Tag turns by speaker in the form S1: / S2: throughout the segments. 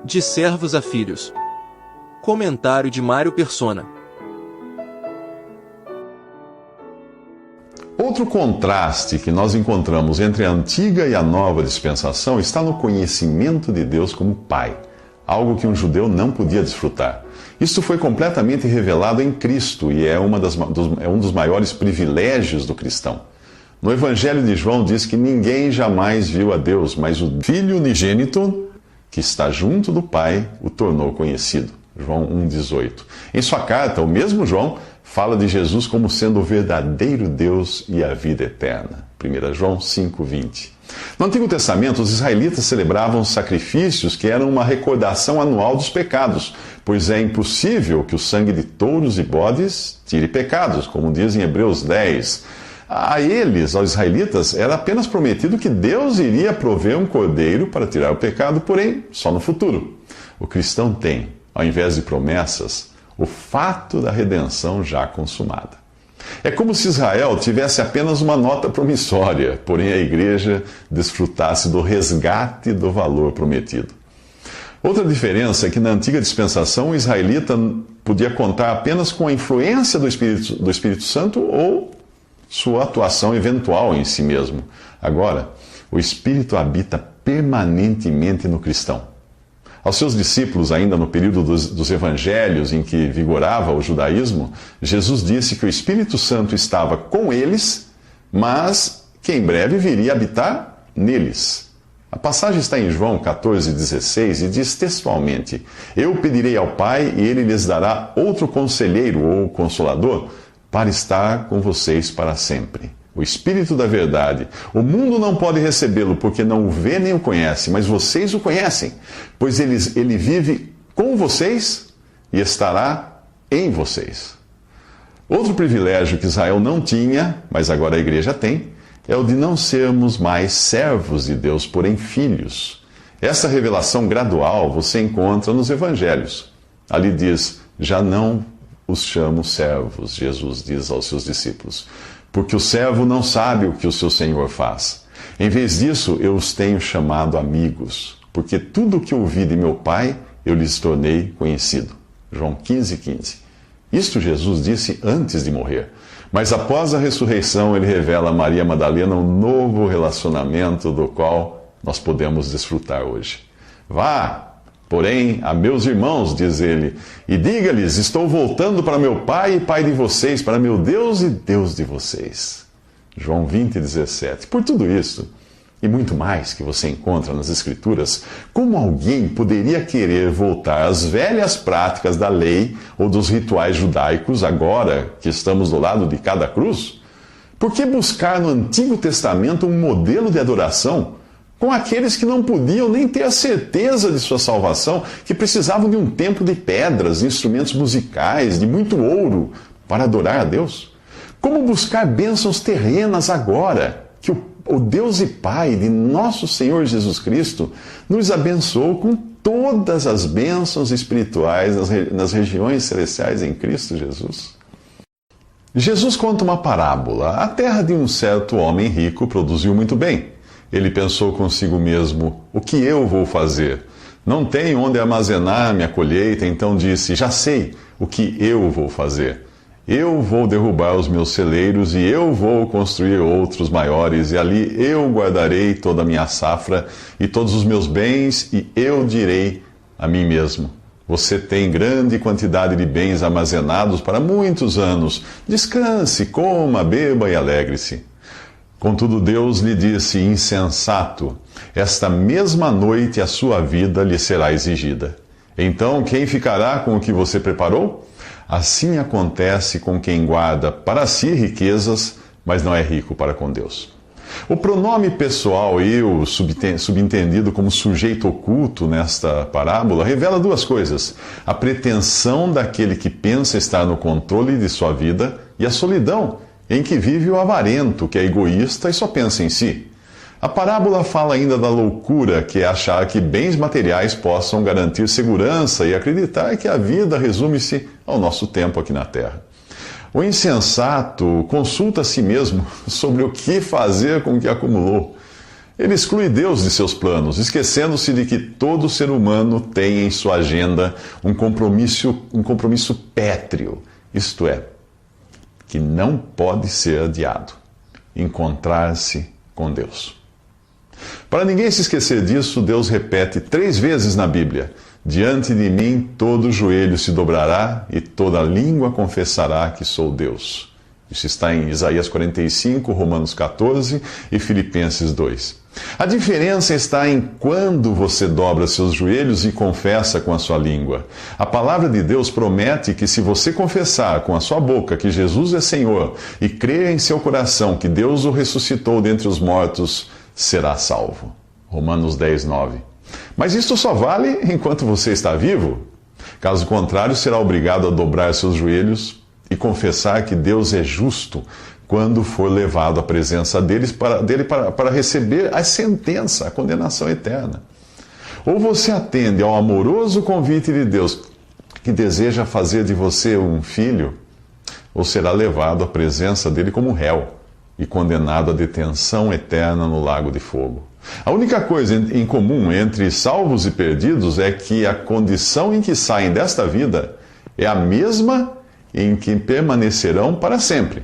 S1: De servos a filhos. Comentário de Mário Persona.
S2: Outro contraste que nós encontramos entre a antiga e a nova dispensação está no conhecimento de Deus como Pai, algo que um judeu não podia desfrutar. Isto foi completamente revelado em Cristo e é um dos maiores privilégios do cristão. No Evangelho de João diz que ninguém jamais viu a Deus, mas o Filho unigênito, que está junto do Pai, o tornou conhecido. João 1,18. Em sua carta, o mesmo João fala de Jesus como sendo o verdadeiro Deus e a vida eterna. 1 João 5,20. No Antigo Testamento, os israelitas celebravam sacrifícios que eram uma recordação anual dos pecados, pois é impossível que o sangue de touros e bodes tire pecados, como diz em Hebreus 10. A eles, aos israelitas, era apenas prometido que Deus iria prover um cordeiro para tirar o pecado, porém, só no futuro. O cristão tem, ao invés de promessas, o fato da redenção já consumada. É como se Israel tivesse apenas uma nota promissória, porém a igreja desfrutasse do resgate do valor prometido. Outra diferença é que na antiga dispensação o israelita podia contar apenas com a influência do Espírito Santo ou sua atuação eventual em si mesmo. Agora, o Espírito habita permanentemente no cristão. Aos seus discípulos, ainda no período dos evangelhos em que vigorava o judaísmo, Jesus disse que o Espírito Santo estava com eles, mas que em breve viria habitar neles. A passagem está em João 14,16 e diz textualmente: Eu pedirei ao Pai e ele lhes dará outro conselheiro ou consolador para estar com vocês para sempre. O Espírito da Verdade. O mundo não pode recebê-lo porque não o vê nem o conhece, mas vocês o conhecem, pois ele vive com vocês e estará em vocês. Outro privilégio que Israel não tinha, mas agora a igreja tem, é o de não sermos mais servos de Deus, porém filhos. Essa revelação gradual você encontra nos evangelhos. Ali diz: já não os chamo servos, Jesus diz aos seus discípulos, porque o servo não sabe o que o seu senhor faz. Em vez disso, eu os tenho chamado amigos, porque tudo o que ouvi de meu Pai, eu lhes tornei conhecido. João 15,15. Isto Jesus disse antes de morrer. Mas após a ressurreição, ele revela a Maria Madalena um novo relacionamento do qual nós podemos desfrutar hoje. Vá, porém, a meus irmãos, diz ele, e diga-lhes: estou voltando para meu Pai e Pai de vocês, para meu Deus e Deus de vocês. João 20,17. Por tudo isso, e muito mais que você encontra nas Escrituras, como alguém poderia querer voltar às velhas práticas da lei ou dos rituais judaicos agora que estamos do lado de cada cruz? Por que buscar no Antigo Testamento um modelo de adoração com aqueles que não podiam nem ter a certeza de sua salvação, que precisavam de um templo de pedras, instrumentos musicais, de muito ouro para adorar a Deus? Como buscar bênçãos terrenas agora que o Deus e Pai de nosso Senhor Jesus Cristo nos abençoou com todas as bênçãos espirituais nas regiões celestiais em Cristo Jesus? Jesus conta uma parábola. A terra de um certo homem rico produziu muito bem. Ele pensou consigo mesmo: o que eu vou fazer? Não tenho onde armazenar minha colheita, então disse: já sei o que eu vou fazer. Eu vou derrubar os meus celeiros e eu vou construir outros maiores, e ali eu guardarei toda a minha safra e todos os meus bens, e eu direi a mim mesmo: você tem grande quantidade de bens armazenados para muitos anos. Descanse, coma, beba e alegre-se. Contudo, Deus lhe disse: insensato, esta mesma noite a sua vida lhe será exigida. Então, quem ficará com o que você preparou? Assim acontece com quem guarda para si riquezas, mas não é rico para com Deus. O pronome pessoal eu, subentendido como sujeito oculto nesta parábola, revela duas coisas: a pretensão daquele que pensa estar no controle de sua vida e a solidão em que vive o avarento, que é egoísta e só pensa em si. A parábola fala ainda da loucura, que é achar que bens materiais possam garantir segurança e acreditar que a vida resume-se ao nosso tempo aqui na Terra. O insensato consulta a si mesmo sobre o que fazer com o que acumulou. Ele exclui Deus de seus planos, esquecendo-se de que todo ser humano tem em sua agenda um compromisso pétreo, isto é, que não pode ser adiado: encontrar-se com Deus. Para ninguém se esquecer disso, Deus repete 3 vezes na Bíblia: diante de mim todo joelho se dobrará e toda língua confessará que sou Deus. Isso está em Isaías 45, Romanos 14 e Filipenses 2. A diferença está em quando você dobra seus joelhos e confessa com a sua língua. A palavra de Deus promete que se você confessar com a sua boca que Jesus é Senhor e crer em seu coração que Deus o ressuscitou dentre os mortos, será salvo. Romanos 10, 9. Mas isso só vale enquanto você está vivo. Caso contrário, será obrigado a dobrar seus joelhos e confessar que Deus é justo quando for levado à presença dele para receber a sentença, a condenação eterna. Ou você atende ao amoroso convite de Deus, que deseja fazer de você um filho, ou será levado à presença dele como réu e condenado à detenção eterna no lago de fogo. A única coisa em comum entre salvos e perdidos é que a condição em que saem desta vida é a mesma em que permanecerão para sempre,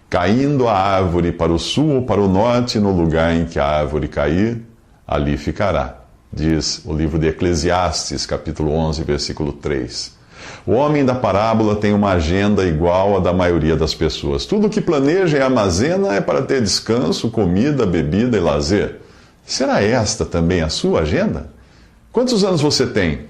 S2: caindo a árvore para o sul ou para o norte, no lugar em que a árvore cair, ali ficará, diz o livro de Eclesiastes, capítulo 11, versículo 3. O homem da parábola tem uma agenda igual à da maioria das pessoas. Tudo o que planeja e armazena é para ter descanso, comida, bebida e lazer. Será esta também a sua agenda? Quantos anos você tem?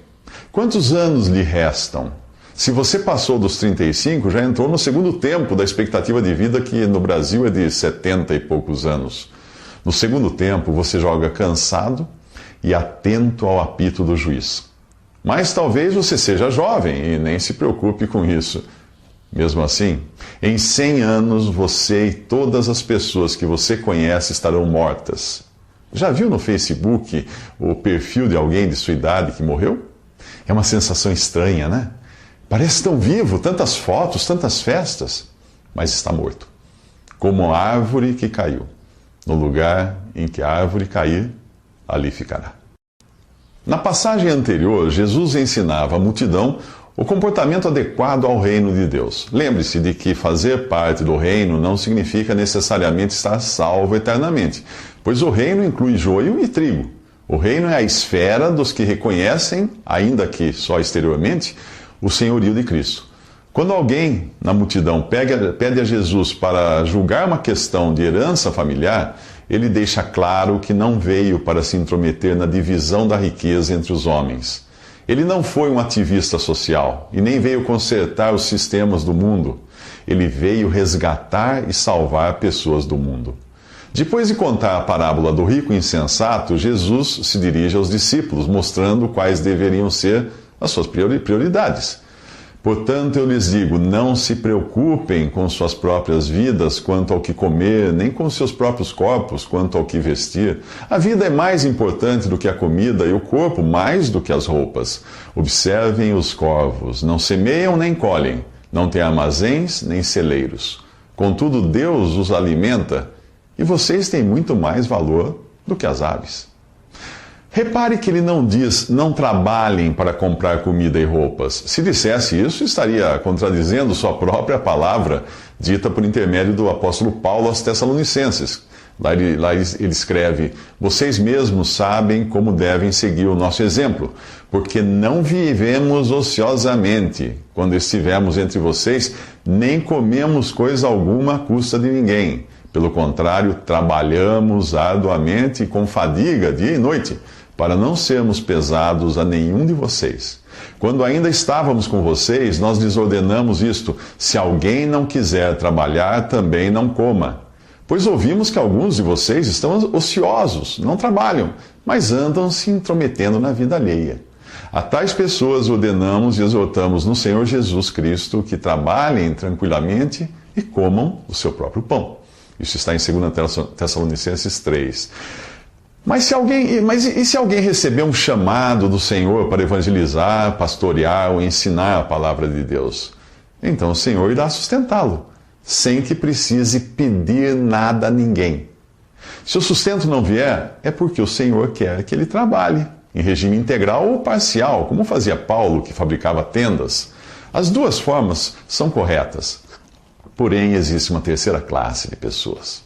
S2: Quantos anos lhe restam? Se você passou dos 35, já entrou no segundo tempo da expectativa de vida, que no Brasil é de 70 e poucos anos. No segundo tempo, você joga cansado e atento ao apito do juiz. Mas talvez você seja jovem e nem se preocupe com isso. Mesmo assim, em 100 anos, você e todas as pessoas que você conhece estarão mortas. Já viu no Facebook o perfil de alguém de sua idade que morreu? É uma sensação estranha, né? Parece tão vivo, tantas fotos, tantas festas, mas está morto. Como a árvore que caiu. No lugar em que a árvore cair, ali ficará. Na passagem anterior, Jesus ensinava a multidão o comportamento adequado ao reino de Deus. Lembre-se de que fazer parte do reino não significa necessariamente estar salvo eternamente, pois o reino inclui joio e trigo. O reino é a esfera dos que reconhecem, ainda que só exteriormente, o senhorio de Cristo. Quando alguém na multidão pede a Jesus para julgar uma questão de herança familiar, ele deixa claro que não veio para se intrometer na divisão da riqueza entre os homens. Ele não foi um ativista social e nem veio consertar os sistemas do mundo. Ele veio resgatar e salvar pessoas do mundo. Depois de contar a parábola do rico insensato, Jesus se dirige aos discípulos, mostrando quais deveriam ser as suas prioridades. Portanto, eu lhes digo, não se preocupem com suas próprias vidas quanto ao que comer, nem com seus próprios corpos quanto ao que vestir. A vida é mais importante do que a comida e o corpo mais do que as roupas. Observem os corvos, não semeiam nem colhem, não têm armazéns nem celeiros. Contudo, Deus os alimenta e vocês têm muito mais valor do que as aves. Repare que ele não diz, não trabalhem para comprar comida e roupas. Se dissesse isso, estaria contradizendo sua própria palavra, dita por intermédio do apóstolo Paulo aos Tessalonicenses. Lá ele escreve, vocês mesmos sabem como devem seguir o nosso exemplo, porque não vivemos ociosamente. Quando estivemos entre vocês, nem comemos coisa alguma à custa de ninguém. Pelo contrário, trabalhamos arduamente e com fadiga dia e noite, para não sermos pesados a nenhum de vocês. Quando ainda estávamos com vocês, nós lhes ordenamos isto: se alguém não quiser trabalhar, também não coma. Pois ouvimos que alguns de vocês estão ociosos, não trabalham, mas andam se intrometendo na vida alheia. A tais pessoas ordenamos e exortamos no Senhor Jesus Cristo que trabalhem tranquilamente e comam o seu próprio pão. Isso está em 2 Tessalonicenses 3. Mas e se alguém receber um chamado do Senhor para evangelizar, pastorear ou ensinar a palavra de Deus? Então o Senhor irá sustentá-lo, sem que precise pedir nada a ninguém. Se o sustento não vier, é porque o Senhor quer que ele trabalhe, em regime integral ou parcial, como fazia Paulo, que fabricava tendas. As duas formas são corretas. Porém, existe uma terceira classe de pessoas.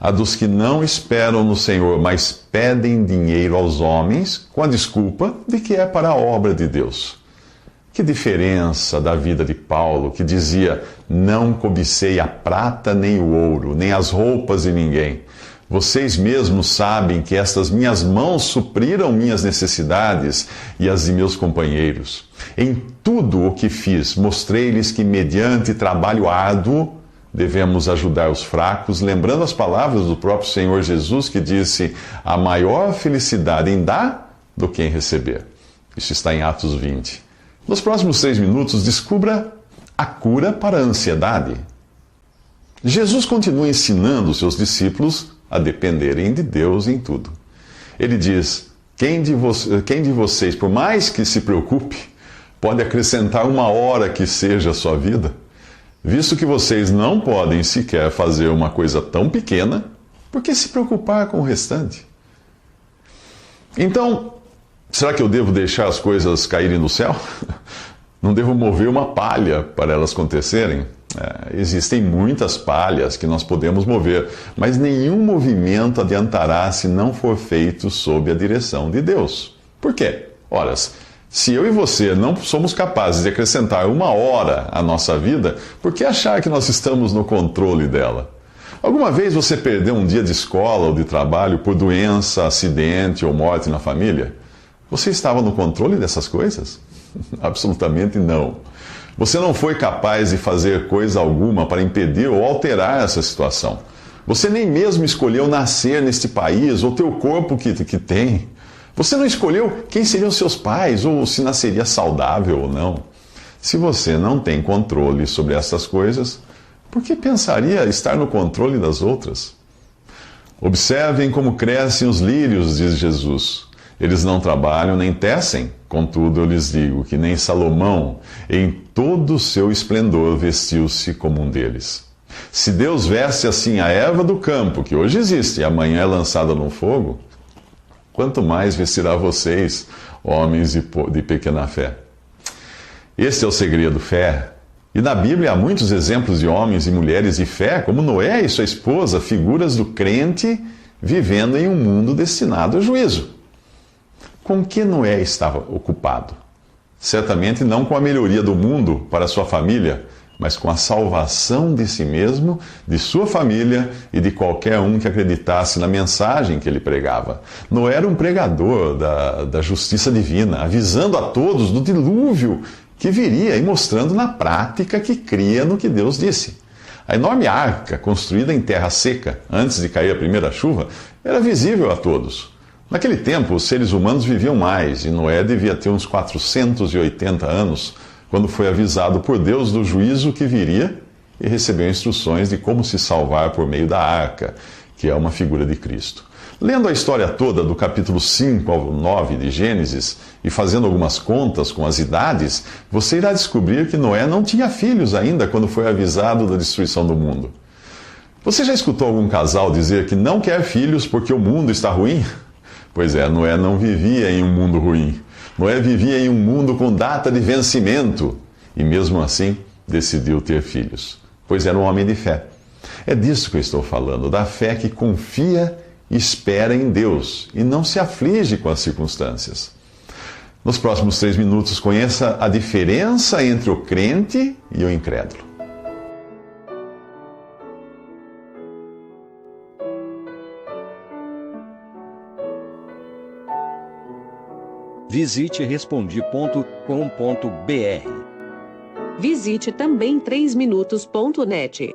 S2: A dos que não esperam no Senhor, mas pedem dinheiro aos homens com a desculpa de que é para a obra de Deus. Que diferença da vida de Paulo, que dizia: não cobicei a prata nem o ouro, nem as roupas de ninguém. Vocês mesmos sabem que estas minhas mãos supriram minhas necessidades e as de meus companheiros. Em tudo o que fiz, mostrei-lhes que, mediante trabalho árduo, devemos ajudar os fracos, lembrando as palavras do próprio Senhor Jesus, que disse: há maior felicidade em dar do que em receber. Isso está em Atos 20. Nos próximos 3 minutos, descubra a cura para a ansiedade. Jesus continua ensinando os seus discípulos a dependerem de Deus em tudo. Ele diz: quem de vocês, por mais que se preocupe, pode acrescentar 1 hora que seja a sua vida? Visto que vocês não podem sequer fazer uma coisa tão pequena, por que se preocupar com o restante? Então, será que eu devo deixar as coisas caírem do céu? Não devo mover uma palha para elas acontecerem? Existem muitas palhas que nós podemos mover, mas nenhum movimento adiantará se não for feito sob a direção de Deus. Por quê? Ora, se eu e você não somos capazes de acrescentar 1 hora à nossa vida, por que achar que nós estamos no controle dela? Alguma vez você perdeu um dia de escola ou de trabalho por doença, acidente ou morte na família? Você estava no controle dessas coisas? Absolutamente não. Você não foi capaz de fazer coisa alguma para impedir ou alterar essa situação. Você nem mesmo escolheu nascer neste país ou ter o corpo que tem. Você não escolheu quem seriam seus pais ou se nasceria saudável ou não. Se você não tem controle sobre essas coisas, por que pensaria estar no controle das outras? Observem como crescem os lírios, diz Jesus. Eles não trabalham nem tecem. Contudo, eu lhes digo que nem Salomão, em todo o seu esplendor, vestiu-se como um deles. Se Deus veste assim a erva do campo, que hoje existe e amanhã é lançada no fogo, quanto mais vestirá vocês, homens de pequena fé. Este é o segredo, fé. E na Bíblia há muitos exemplos de homens e mulheres de fé, como Noé e sua esposa, figuras do crente vivendo em um mundo destinado ao juízo. Com que Noé estava ocupado? Certamente não com a melhoria do mundo para sua família, mas com a salvação de si mesmo, de sua família e de qualquer um que acreditasse na mensagem que ele pregava. Noé era um pregador da justiça divina, avisando a todos do dilúvio que viria e mostrando na prática que cria no que Deus disse. A enorme arca, construída em terra seca, antes de cair a primeira chuva, era visível a todos. Naquele tempo, os seres humanos viviam mais, e Noé devia ter uns 480 anos, quando foi avisado por Deus do juízo que viria e recebeu instruções de como se salvar por meio da arca, que é uma figura de Cristo. Lendo a história toda do capítulo 5 ao 9 de Gênesis e fazendo algumas contas com as idades, você irá descobrir que Noé não tinha filhos ainda quando foi avisado da destruição do mundo. Você já escutou algum casal dizer que não quer filhos porque o mundo está ruim? Pois é, Noé não vivia em um mundo ruim. Noé vivia em um mundo com data de vencimento. E mesmo assim, decidiu ter filhos. Pois era um homem de fé. É disso que eu estou falando, da fé que confia e espera em Deus e não se aflige com as circunstâncias. Nos próximos 3 minutos, conheça a diferença entre o crente e o incrédulo.
S3: Visite Respondi.com.br.
S4: Visite também 3minutos.net.